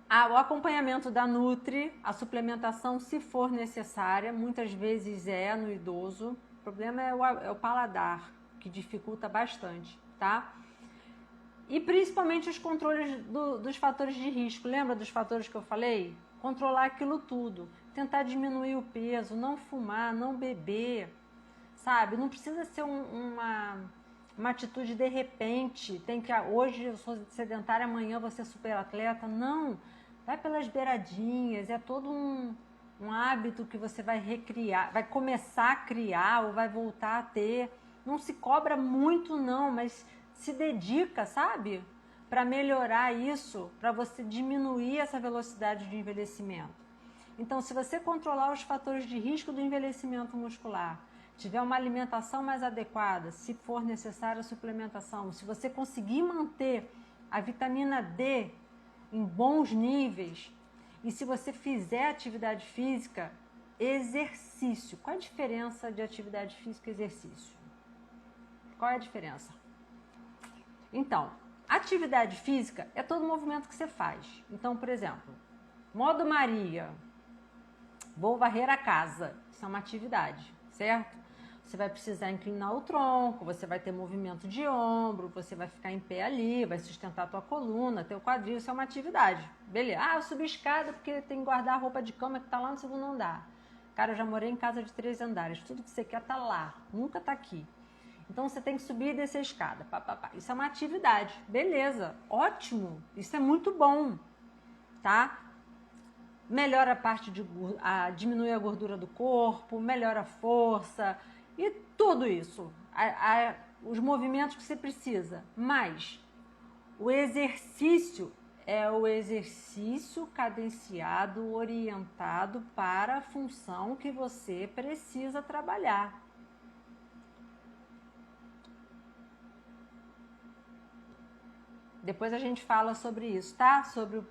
o acompanhamento da Nutri, a suplementação, se for necessária, muitas vezes no idoso. O problema é o paladar, que dificulta bastante, tá? E principalmente os controles dos fatores de risco. Lembra dos fatores que eu falei? Controlar aquilo tudo. Tentar diminuir o peso, não fumar, não beber, sabe? Não precisa ser uma atitude de repente. Tem que, hoje eu sou sedentária, amanhã eu vou ser super atleta. Não. Vai pelas beiradinhas, é todo um hábito que você vai recriar, vai começar a criar ou vai voltar a ter. Não se cobra muito não, mas se dedica, sabe? Para melhorar isso, para você diminuir essa velocidade de envelhecimento. Então, se você controlar os fatores de risco do envelhecimento muscular, tiver uma alimentação mais adequada, se for necessária a suplementação, se você conseguir manter a vitamina D em bons níveis, e se você fizer atividade física, exercício. Qual a diferença de atividade física e exercício? Qual é a diferença? Então, atividade física é todo movimento que você faz. Então, por exemplo, modo Maria, vou varrer a casa. Isso é uma atividade, certo? Você vai precisar inclinar o tronco, você vai ter movimento de ombro, você vai ficar em pé ali, vai sustentar a tua coluna, teu quadril, isso é uma atividade. Beleza. Ah, eu subi escada porque tem que guardar a roupa de cama que tá lá no segundo andar. Cara, eu já morei em casa de 3 andares. Tudo que você quer tá lá, nunca tá aqui. Então você tem que subir e descer a escada. Isso é uma atividade. Beleza, ótimo. Isso é muito bom, tá? Melhora a parte de diminui a gordura do corpo, melhora a força e tudo isso. Os movimentos que você precisa. Mas o exercício é o exercício cadenciado, orientado para a função que você precisa trabalhar. Depois a gente fala sobre isso, tá? Sobre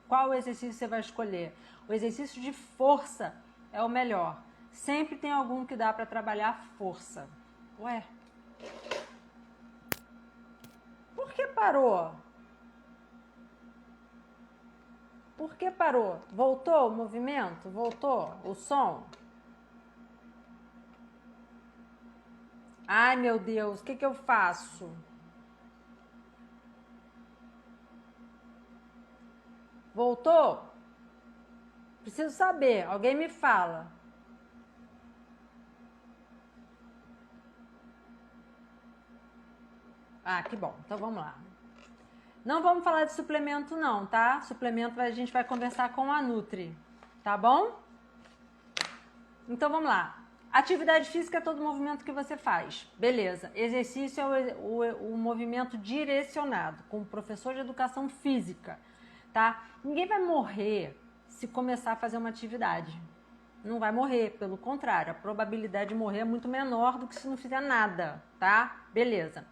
qual exercício você vai escolher. O exercício de força é o melhor. Sempre tem algum que dá para trabalhar força. Ué? Por que parou? Por que parou? Voltou o movimento? Voltou o som? Ai, meu Deus, o que eu faço? Voltou? Preciso saber, alguém me fala. Ah, que bom, então vamos lá. Não vamos falar de suplemento não, tá? Suplemento a gente vai conversar com a Nutri, tá bom? Então vamos lá. Atividade física é todo movimento que você faz. Beleza. Exercício é o movimento direcionado, com o professor de educação física, tá? Ninguém vai morrer se começar a fazer uma atividade. Não vai morrer, pelo contrário, a probabilidade de morrer é muito menor do que se não fizer nada, tá? Beleza.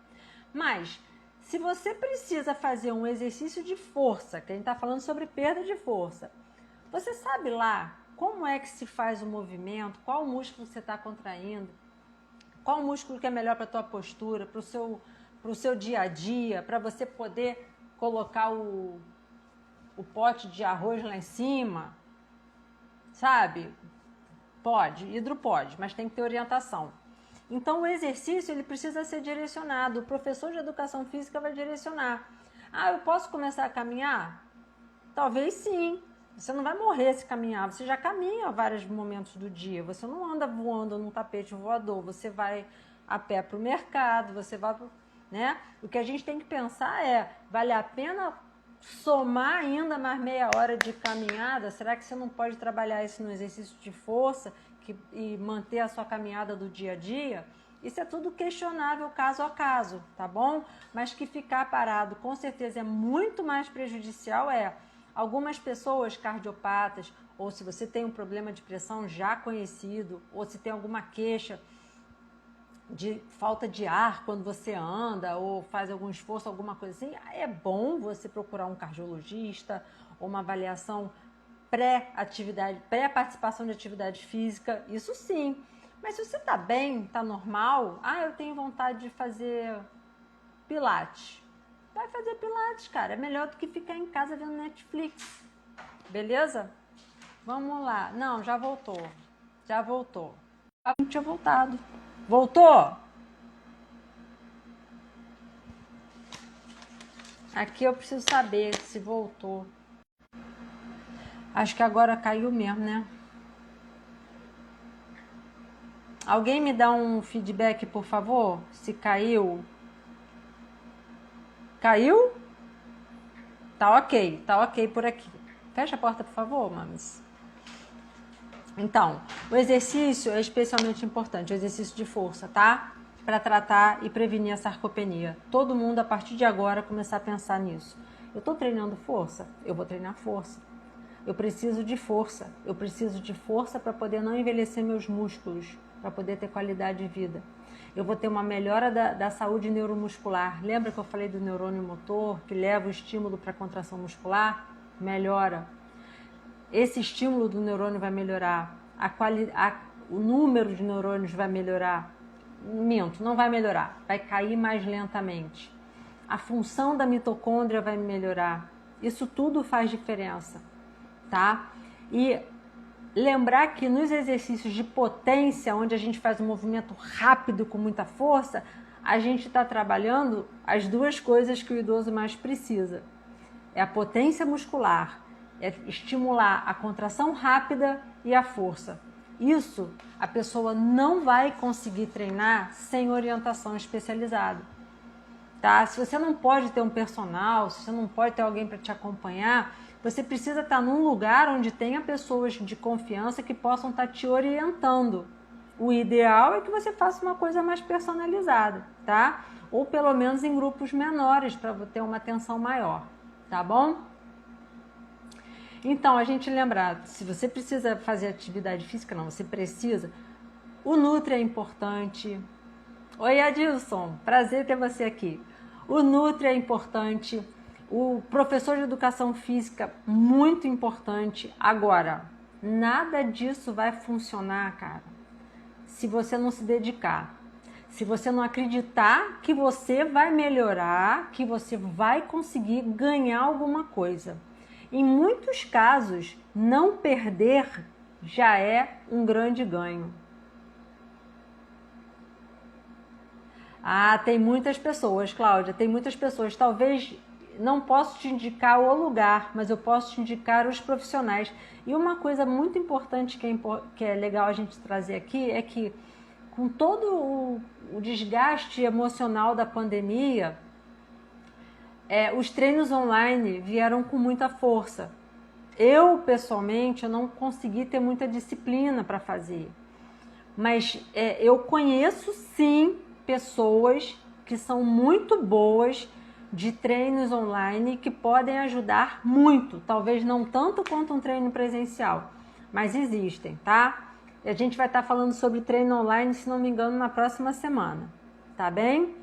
Mas, se você precisa fazer um exercício de força, que a gente tá falando sobre perda de força, você sabe lá como é que se faz o movimento, qual músculo você está contraindo, qual músculo que é melhor para a tua postura, para o seu dia a dia, para você poder colocar o pote de arroz lá em cima, sabe? Pode, hidro pode, mas tem que ter orientação. Então o exercício ele precisa ser direcionado, o professor de educação física vai direcionar. Ah, eu posso começar a caminhar? Talvez sim. Você não vai morrer se caminhar, você já caminha vários momentos do dia, você não anda voando num tapete voador, você vai a pé para o mercado, você vai, né? O que a gente tem que pensar é, vale a pena somar ainda mais meia hora de caminhada? Será que você não pode trabalhar isso no exercício de força e manter a sua caminhada do dia a dia? Isso é tudo questionável caso a caso, tá bom? Mas que ficar parado com certeza é muito mais prejudicial algumas pessoas cardiopatas, ou se você tem um problema de pressão já conhecido, ou se tem alguma queixa de falta de ar quando você anda, ou faz algum esforço, alguma coisa assim, é bom você procurar um cardiologista, ou uma avaliação pré-atividade, pré-participação de atividade física, isso sim. Mas se você tá bem, tá normal, eu tenho vontade de fazer pilates. Vai fazer pilates, cara. É melhor do que ficar em casa vendo Netflix. Beleza? Vamos lá. Não, já voltou. Já voltou. Não tinha voltado. Voltou? Aqui eu preciso saber se voltou. Acho que agora caiu mesmo, né? Alguém me dá um feedback, por favor? Se caiu. Caiu? Tá ok por aqui. Fecha a porta, por favor, mames. Então, o exercício é especialmente importante, o exercício de força, tá? Para tratar e prevenir a sarcopenia. Todo mundo, a partir de agora, começar a pensar nisso. Eu tô treinando força? Eu vou treinar força. Eu preciso de força. Eu preciso de força para poder não envelhecer meus músculos, para poder ter qualidade de vida. Eu vou ter uma melhora da saúde neuromuscular. Lembra que eu falei do neurônio motor, que leva o estímulo para a contração muscular? Melhora. Esse estímulo do neurônio vai melhorar. O número de neurônios vai melhorar. Minto, não vai melhorar. Vai cair mais lentamente. A função da mitocôndria vai melhorar. Isso tudo faz diferença, tá? E lembrar que nos exercícios de potência, onde a gente faz um movimento rápido com muita força, a gente está trabalhando as duas coisas que o idoso mais precisa. É a potência muscular, é estimular a contração rápida e a força. Isso a pessoa não vai conseguir treinar sem orientação especializada. Tá? Se você não pode ter um personal, se você não pode ter alguém para te acompanhar, você precisa estar num lugar onde tenha pessoas de confiança que possam estar te orientando. O ideal é que você faça uma coisa mais personalizada, tá? Ou pelo menos em grupos menores para ter uma atenção maior, tá bom? Então, a gente lembrar, se você precisa fazer atividade física, não, você precisa, o Nutri é importante. Oi, Adilson, prazer ter você aqui. O Nutri é importante, o professor de educação física, muito importante. Agora, nada disso vai funcionar, cara, se você não se dedicar. Se você não acreditar que você vai melhorar, que você vai conseguir ganhar alguma coisa. Em muitos casos, não perder já é um grande ganho. Ah, tem muitas pessoas, Cláudia, tem muitas pessoas. Talvez não posso te indicar o lugar, mas eu posso te indicar os profissionais. E uma coisa muito importante que é legal a gente trazer aqui é que com todo o desgaste emocional da pandemia, os treinos online vieram com muita força. Eu, pessoalmente, eu não consegui ter muita disciplina para fazer. Mas eu conheço, sim, pessoas que são muito boas de treinos online que podem ajudar muito. Talvez não tanto quanto um treino presencial, mas existem, tá? E a gente vai estar falando sobre treino online, se não me engano, na próxima semana, tá bem?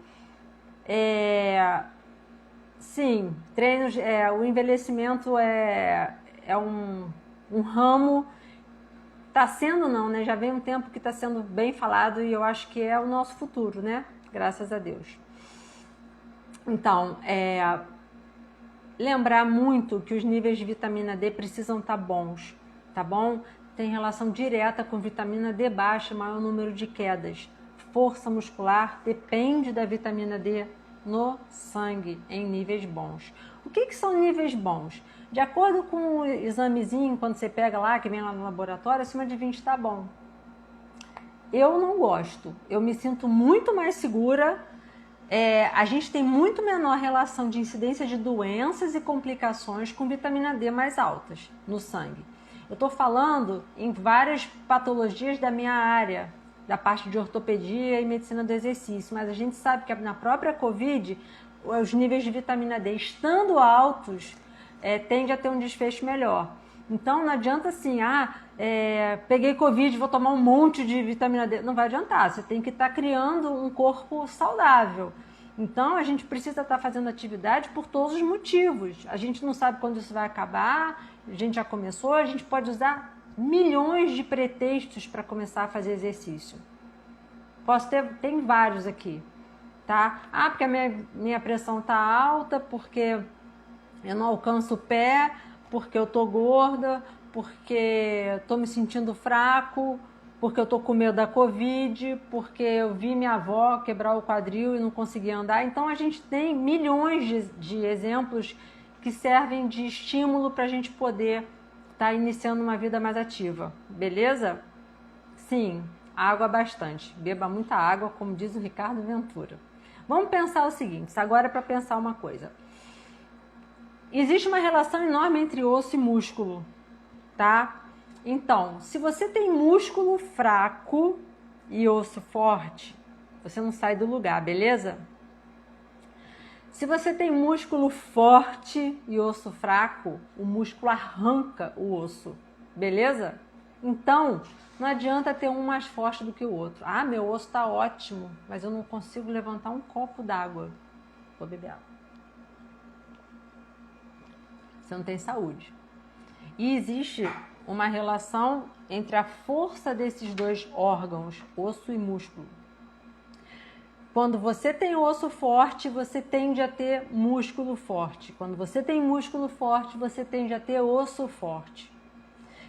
Sim, treinos, o envelhecimento é um ramo, tá sendo não, né? Já vem um tempo que está sendo bem falado e eu acho que é o nosso futuro, né? Graças a Deus. Então, lembrar muito que os níveis de vitamina D precisam estar bons, tá bom? Tem relação direta com vitamina D baixa, maior número de quedas. Força muscular depende da vitamina D no sangue em níveis bons. O que são níveis bons? De acordo com o examezinho, quando você pega lá, que vem lá no laboratório, acima de 20 está bom. Eu não gosto. Eu me sinto muito mais segura. A gente tem muito menor relação de incidência de doenças e complicações com vitamina D mais altas no sangue. Eu estou falando em várias patologias da minha área, da parte de ortopedia e medicina do exercício, mas a gente sabe que na própria Covid, os níveis de vitamina D estando altos, tende a ter um desfecho melhor. Então não adianta assim, peguei Covid, vou tomar um monte de vitamina D. Não vai adiantar, você tem que estar criando um corpo saudável. Então a gente precisa estar fazendo atividade por todos os motivos. A gente não sabe quando isso vai acabar, a gente já começou, a gente pode usar milhões de pretextos para começar a fazer exercício. Tem vários aqui, tá? Porque a minha pressão tá alta, porque eu não alcanço o pé, porque eu tô gorda, porque tô me sentindo fraco, porque eu tô com medo da Covid, porque eu vi minha avó quebrar o quadril e não conseguia andar. Então a gente tem milhões de exemplos que servem de estímulo para a gente poder estar iniciando uma vida mais ativa, beleza? Sim, água bastante. Beba muita água, como diz o Ricardo Ventura. Vamos pensar o seguinte, agora é para pensar uma coisa. Existe uma relação enorme entre osso e músculo, tá? Então, se você tem músculo fraco e osso forte, você não sai do lugar, beleza? Se você tem músculo forte e osso fraco, o músculo arranca o osso, beleza? Então, não adianta ter um mais forte do que o outro. Ah, meu osso está ótimo, mas eu não consigo levantar um copo d'água. Vou beber água. Você não tem saúde. E existe uma relação entre a força desses dois órgãos, osso e músculo. Quando você tem osso forte, você tende a ter músculo forte. Quando você tem músculo forte, você tende a ter osso forte.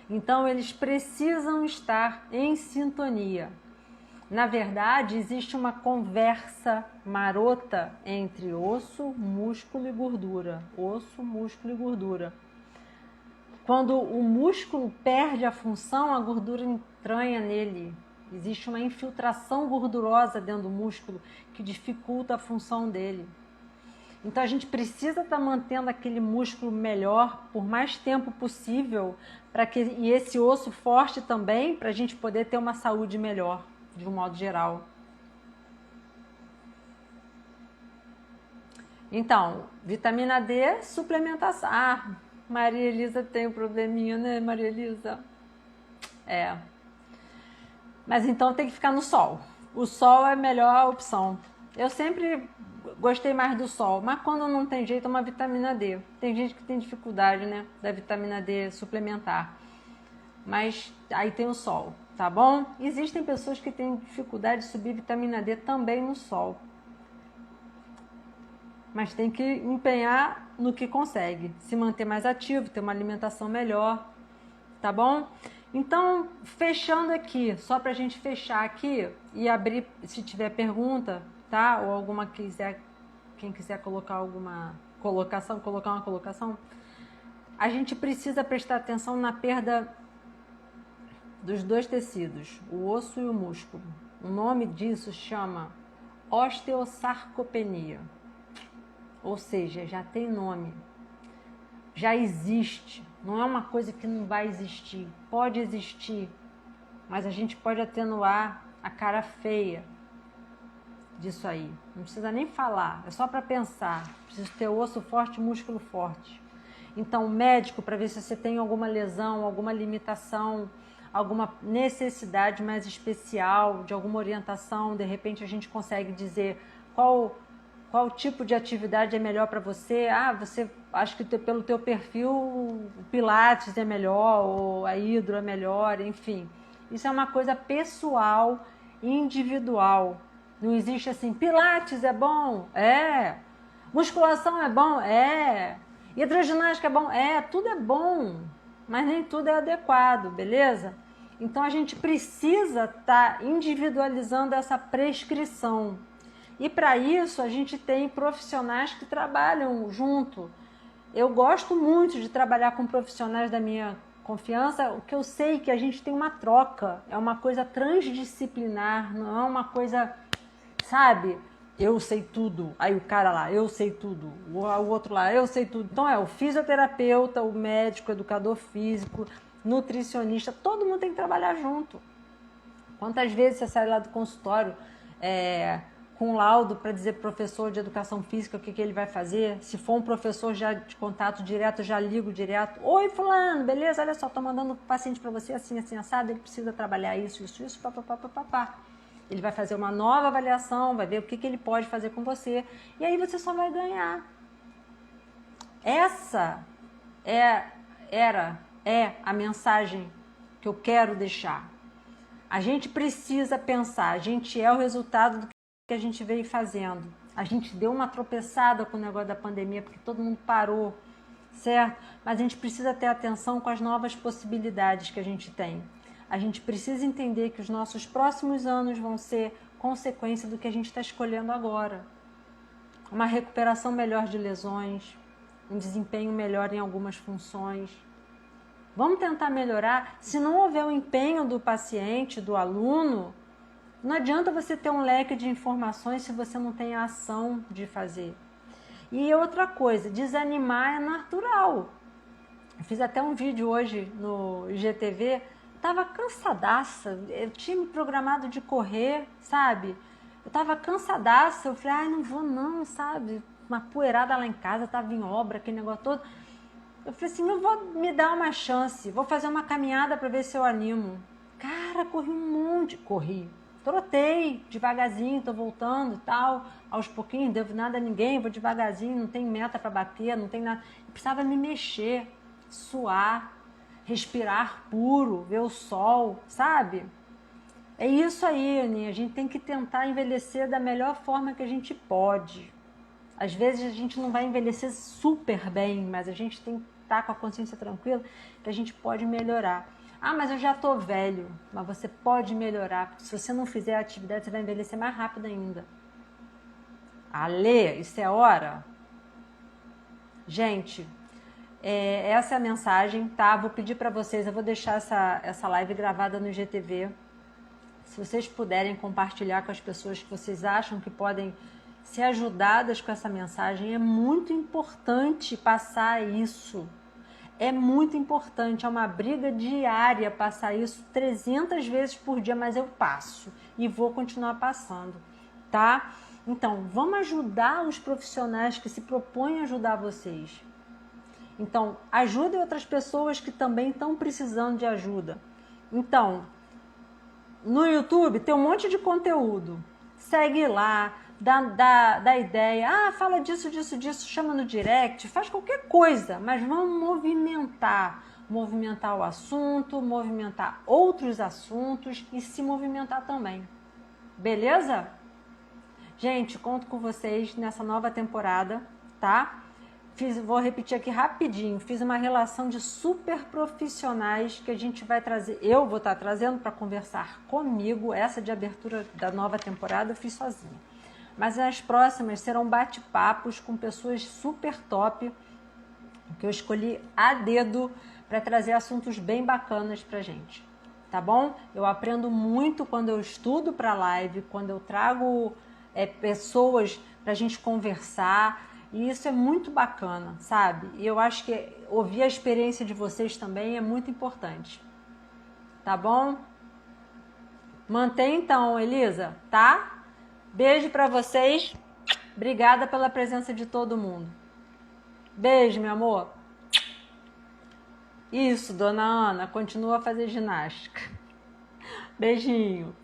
Então, eles precisam estar em sintonia. Na verdade, existe uma conversa marota entre osso, músculo e gordura. Osso, músculo e gordura. Quando o músculo perde a função, a gordura entranha nele. Existe uma infiltração gordurosa dentro do músculo que dificulta a função dele. Então a gente precisa estar mantendo aquele músculo melhor por mais tempo possível e esse osso forte também, para a gente poder ter uma saúde melhor, de um modo geral. Então, vitamina D, suplementação. Ah, Maria Elisa tem um probleminha, né, Maria Elisa? Mas então tem que ficar no sol. O sol é a melhor opção. Eu sempre gostei mais do sol, mas quando não tem jeito, é uma vitamina D. Tem gente que tem dificuldade, né, da vitamina D suplementar. Mas aí tem o sol, tá bom? Existem pessoas que têm dificuldade de subir vitamina D também no sol. Mas tem que empenhar no que consegue. Se manter mais ativo, ter uma alimentação melhor, tá bom? Então, fechando aqui, só pra gente fechar aqui e abrir, se tiver pergunta, tá? Ou alguma quem quiser colocar alguma colocação, a gente precisa prestar atenção na perda dos dois tecidos, o osso e o músculo. O nome disso chama osteosarcopenia. Ou seja, já tem nome, já existe, não é uma coisa que não vai existir, pode existir, mas a gente pode atenuar a cara feia disso aí. Não precisa nem falar, é só para pensar. Precisa ter osso forte, músculo forte. Então, médico, para ver se você tem alguma lesão, alguma limitação, alguma necessidade mais especial, de alguma orientação, de repente a gente consegue dizer qual tipo de atividade é melhor para você. Ah, você acha que pelo teu perfil o Pilates é melhor, ou a Hidro é melhor, enfim. Isso é uma coisa pessoal, individual. Não existe assim, Pilates é bom? É. Musculação é bom? É. Hidroginástica é bom? É. Tudo é bom, mas nem tudo é adequado, beleza? Então a gente precisa estar individualizando essa prescrição. E para isso a gente tem profissionais que trabalham junto. Eu gosto muito de trabalhar com profissionais da minha confiança, o que eu sei que a gente tem uma troca, é uma coisa transdisciplinar, não é uma coisa, sabe, eu sei tudo, aí o cara lá, eu sei tudo, o outro lá, eu sei tudo. Então o fisioterapeuta, o médico, o educador físico, nutricionista, todo mundo tem que trabalhar junto. Quantas vezes você sai lá do consultório com laudo para dizer pro professor de educação física o que ele vai fazer? Se for um professor já de contato direto, já ligo direto. Oi, fulano, beleza? Olha só, tô mandando um paciente para você assim, assim, assado, ele precisa trabalhar isso, papapá. Ele vai fazer uma nova avaliação, vai ver o que ele pode fazer com você, e aí você só vai ganhar. Essa é a mensagem que eu quero deixar. A gente precisa pensar, a gente é o resultado do que a gente veio fazendo. A gente deu uma tropeçada com o negócio da pandemia, porque todo mundo parou, certo? Mas a gente precisa ter atenção com as novas possibilidades que a gente tem. A gente precisa entender que os nossos próximos anos vão ser consequência do que a gente está escolhendo agora. Uma recuperação melhor de lesões, um desempenho melhor em algumas funções. Vamos tentar melhorar. Se não houver o empenho do paciente, do aluno, não adianta você ter um leque de informações se você não tem a ação de fazer. E outra coisa, desanimar é natural. Eu fiz até um vídeo hoje no IGTV, estava cansadaça, eu tinha me programado de correr, sabe? Eu estava cansadaça, eu falei, não vou não, sabe? Uma poeirada lá em casa, estava em obra, aquele negócio todo. Eu falei assim, eu vou me dar uma chance, vou fazer uma caminhada para ver se eu animo. Cara, corri um monte, trotei devagarzinho, tô voltando, tal, aos pouquinhos, não devo nada a ninguém, vou devagarzinho, não tem meta para bater, não tem nada. Eu precisava me mexer, suar, respirar puro, ver o sol, sabe? É isso aí, Aninha, a gente tem que tentar envelhecer da melhor forma que a gente pode. Às vezes a gente não vai envelhecer super bem, mas a gente tem que estar com a consciência tranquila que a gente pode melhorar. Ah, mas eu já tô velho. Mas você pode melhorar, porque se você não fizer a atividade, você vai envelhecer mais rápido ainda. Alê, isso é hora? Gente, essa é a mensagem, tá? Vou pedir para vocês, eu vou deixar essa live gravada no IGTV. Se vocês puderem compartilhar com as pessoas que vocês acham que podem ser ajudadas com essa mensagem, é muito importante passar isso. É muito importante, é uma briga diária passar isso 300 vezes por dia, mas eu passo e vou continuar passando, tá? Então, vamos ajudar os profissionais que se propõem a ajudar vocês. Então, ajudem outras pessoas que também estão precisando de ajuda. Então, no YouTube tem um monte de conteúdo. Segue lá, dá ideia. Ah, fala disso, chama no direct, faz qualquer coisa, mas vamos movimentar. Movimentar o assunto, movimentar outros assuntos e se movimentar também. Beleza? Gente, conto com vocês nessa nova temporada, tá? Vou repetir aqui rapidinho, fiz uma relação de super profissionais que a gente vai trazer, eu vou estar trazendo para conversar comigo. Essa de abertura da nova temporada eu fiz sozinha, mas as próximas serão bate-papos com pessoas super top, que eu escolhi a dedo para trazer assuntos bem bacanas pra gente, tá bom? Eu aprendo muito quando eu estudo para live, quando eu trago pessoas pra gente conversar. E isso é muito bacana, sabe? E eu acho que ouvir a experiência de vocês também é muito importante. Tá bom? Mantém então, Elisa, tá? Beijo pra vocês. Obrigada pela presença de todo mundo. Beijo, meu amor. Isso, dona Ana, continua a fazer ginástica. Beijinho.